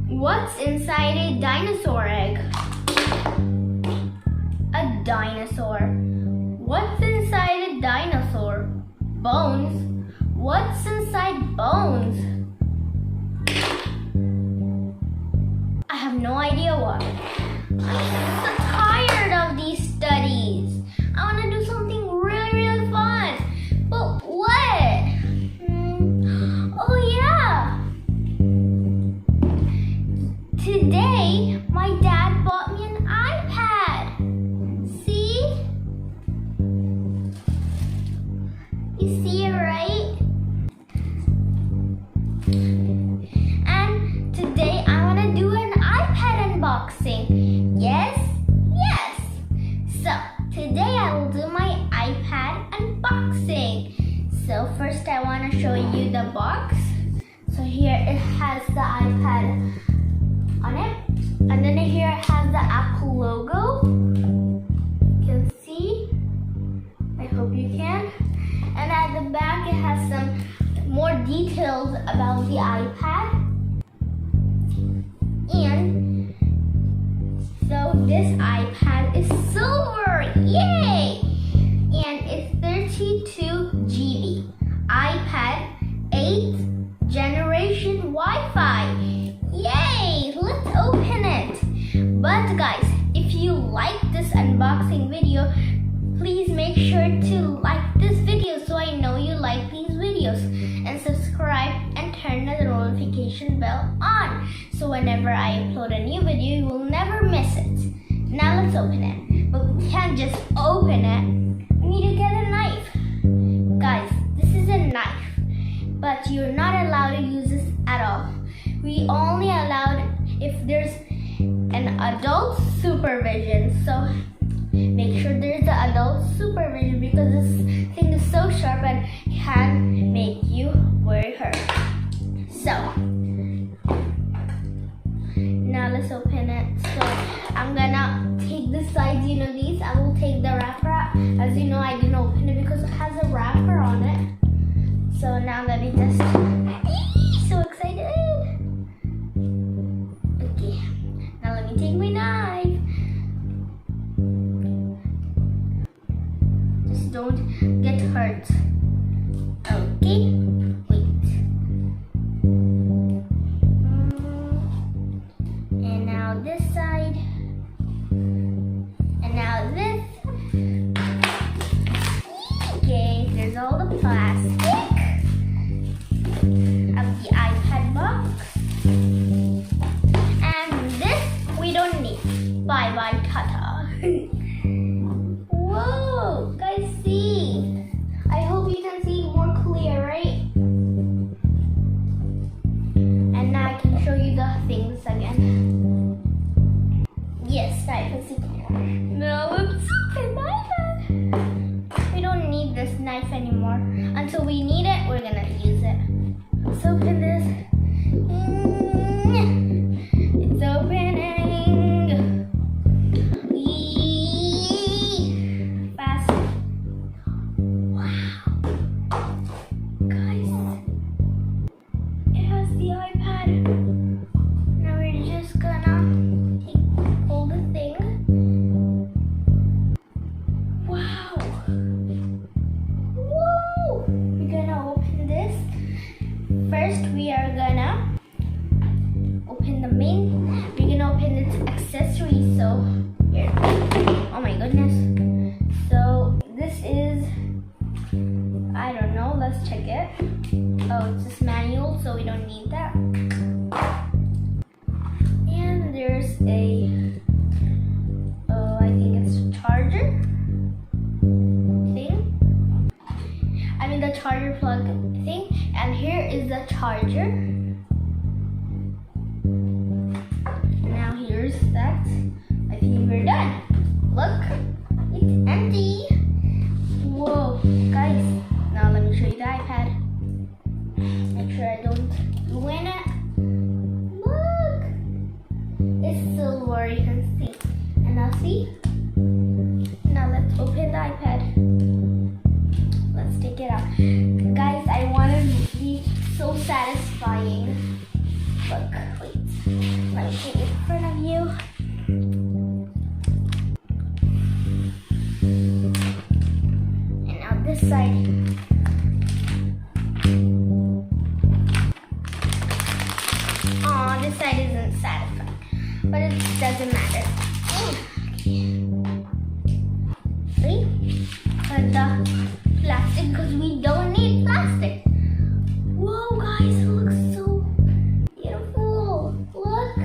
What's inside a dinosaur egg? A dinosaur. What's inside a dinosaur? Bones. What's inside bones? I have no idea what. I'm so tired of these studies. I want to do something really fun. But what? Oh yeah. Today, my dad bought me an iPad. See? You see it, right? And today I want to do an iPad unboxing. Yes? Yes! So, today I will do my iPad unboxing. So first I want to show you the box. So here it has the iPad on it. And then here it has the Apple logo. You can see. I hope you can. And at the back it has some more details about the iPad. And so this iPad is silver. Yay! And it's 32 GB. iPad 8th generation Wi-Fi. Yay! Let's open it. But guys, if you like this unboxing video, please make sure to like this video so I know you like these videos. And subscribe and turn the notification bell on. So whenever I upload a new video, you will never miss it. Now let's open it. But we can't just open it. We need to get a knife. Guys, this is a knife. But you're not allowed to use this at all. We only allowed if there's an adult supervision. So make sure there's the adult supervision because this thing is so sharp and can make you very hurt. So now let's open it. So I'm gonna take the sides, you know these. I will take the wrapper out. As you know, I didn't open it because it has a wrapper on it. So now let me just, so excited. Okay, now let me take my knife. Just don't get hurt. Okay, wait. And now this side. And now this. Okay, there's all the plastic of the iPad box. And this we don't need. Bye bye, tata. Whoa, guys, see. I hope you can see more clear, right? And now I can show you the things again. Yes, I can see clear. No, it's open, my iPad. We don't need this knife anymore. Until we need it, we're gonna use it. Let's open this. It's opening. Fast. Wow. Guys, it has the iPad. Now we're just gonna pull the thing. Wow. Woo! We're gonna open this. First, we are gonna open the main. We're gonna open its accessories. So, here. Oh my goodness. So, this is, I don't know. Let's check it. Oh, it's just manual, so we don't need that. And there's a, I think it's a charger thing. I mean the charger plug thing. And here is the charger. Now here's that. I think we're done. Look, it's empty. Whoa, guys. Now let me show you the iPad. Make sure I don't ruin it. Look, it's silver. You can see. And now see. Now let's open the iPad. Let's take it out. Guys, I want to be so satisfying. Look, wait. Let me take it in front of you. And now this side. Aw, this side isn't satisfying, but it doesn't matter. See? Put the plastic because we don't need plastic. Whoa, guys, it looks so beautiful. Look.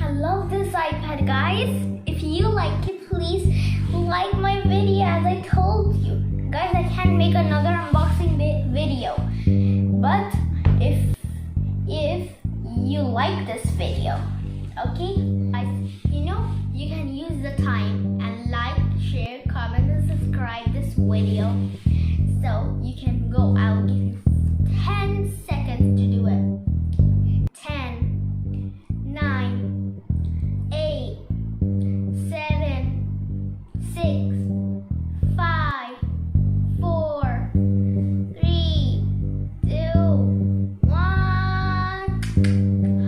I love this iPad, guys. If you like it, please like my video as I told you. Guys, I can't make another unboxing video. But if you like this video, okay, you can use the time and like, share, comment, and subscribe this video. So you can go. I'll give you 10 seconds to do it. 10, 9, 8, 7, 6, 5, 4, 3, 2, 1.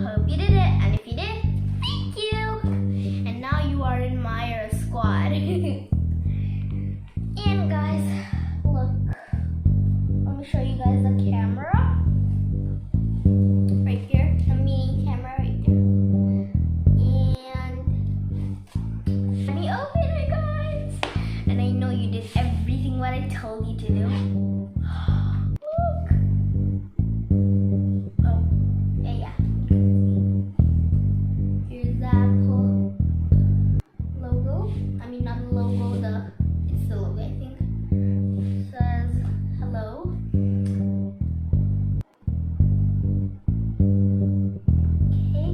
Hope you did it, and if you did, thank you. And now you are in Myra's squad. And guys, look. Let me show you guys the camera. Right here, the mini camera right there. And let me open it, guys. And I know you did everything what I told you to do. Look. Oh, yeah. Here's the Apple logo. I mean, not the logo, it's the logo, I think. It says hello. Okay.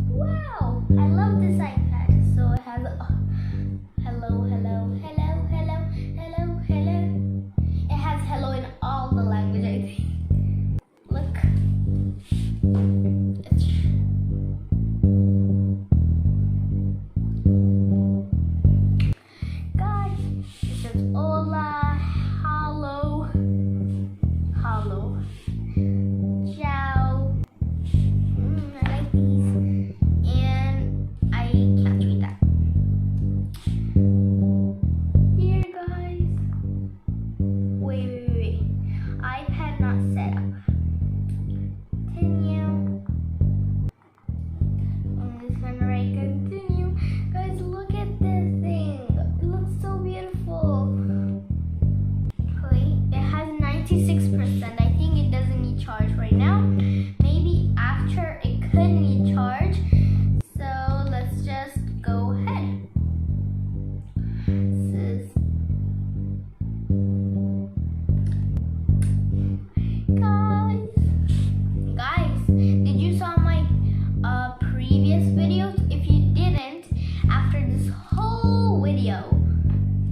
Wow, I love this iPad. So it has hello, hello, hello, hello, hello, hello. It has hello in all the language, I think. Look. Guys, it says hola, hello, hello, ciao. I like these. And I can't read that. Here, guys. Wait. iPad not set up. Continue. I'm just gonna write continue. Guys, look at this thing. It looks so beautiful. Wait, it has 96%. I think it doesn't need charge right now. Maybe after it could need charge. So let's just go ahead. This is Guys, did you saw my previous videos? If you didn't, after this whole video,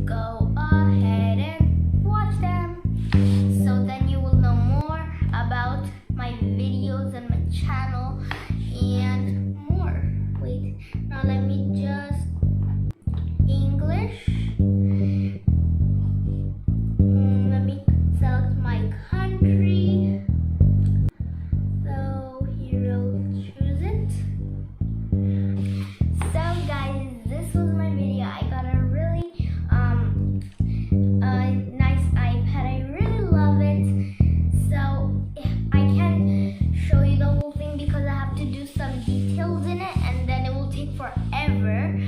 go ahead and watch them. So then you will know more about my videos and my channel and more. Wait, now let me just English. Let me select my country. So here I'll choose it. So guys, this was my video. I got a really nice iPad. I really love it. So I can't show you the whole thing because I have to do some details in it and then it will take forever.